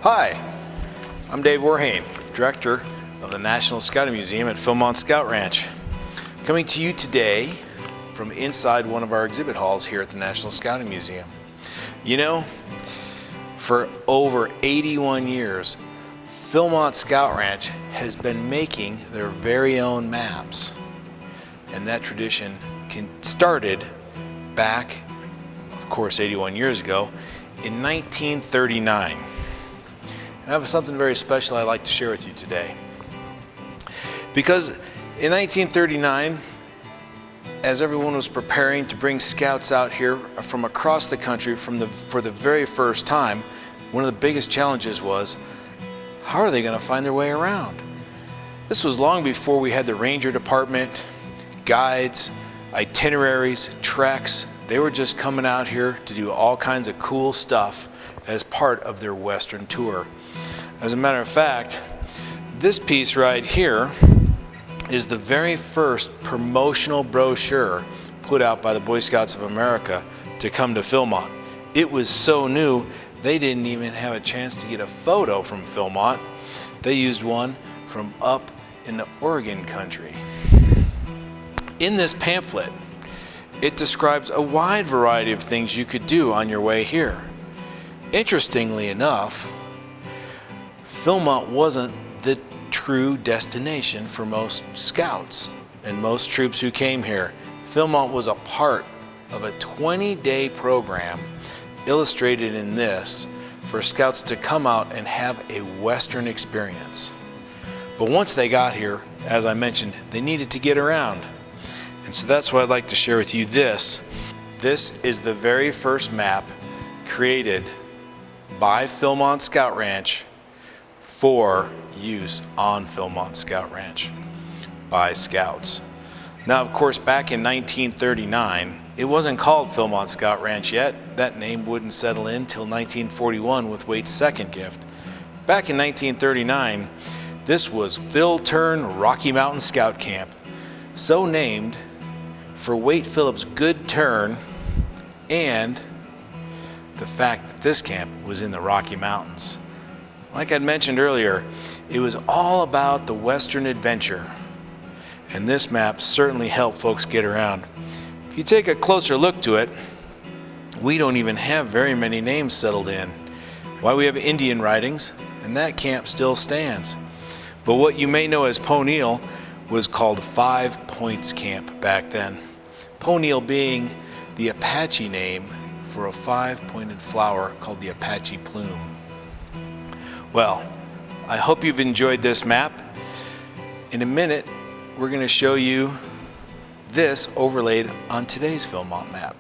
Hi, I'm Dave Werhane, Director of the National Scouting Museum at Philmont Scout Ranch. Coming to you today from inside one of our exhibit halls here at the National Scouting Museum. You know, for over 81 years, Philmont Scout Ranch has been making their very own maps. And that tradition started back, of course, 81 years ago, in 1939. And I have something very special I'd like to share with you today. Because in 1939, as everyone was preparing to bring scouts out here from across the country for the very first time, one of the biggest challenges was, how are they going to find their way around? This was long before we had the ranger department, guides, itineraries, treks. They were just coming out here to do all kinds of cool stuff as part of their Western tour. As a matter of fact, this piece right here is the very first promotional brochure put out by the Boy Scouts of America to come to Philmont. It was so new, they didn't even have a chance to get a photo from Philmont. They used one from up in the Oregon country. In this pamphlet, it describes a wide variety of things you could do on your way here. Interestingly enough, Philmont wasn't the true destination for most scouts and most troops who came here. Philmont was a part of a 20-day program illustrated in this for scouts to come out and have a Western experience. But once they got here, as I mentioned, they needed to get around. And so that's why I'd like to share with you this. This is the very first map created by Philmont Scout Ranch for use on Philmont Scout Ranch by scouts. Now, of course, back in 1939, it wasn't called Philmont Scout Ranch yet. That name wouldn't settle in till 1941 with Waite's second gift. Back in 1939, this was Phil Turn Rocky Mountain Scout Camp, so named for Waite Phillips' good turn and the fact that this camp was in the Rocky Mountains. Like I'd mentioned earlier, it was all about the Western adventure, and this map certainly helped folks get around. If you take a closer look to it, we don't even have very many names settled in. Why, we have Indian writings, and that camp still stands. But what you may know as Poneal was called 5 Points Camp back then. Poneal being the Apache name for a 5-pointed flower called the Apache plume. Well, I hope you've enjoyed this map. In a minute, we're going to show you this overlaid on today's Philmont map.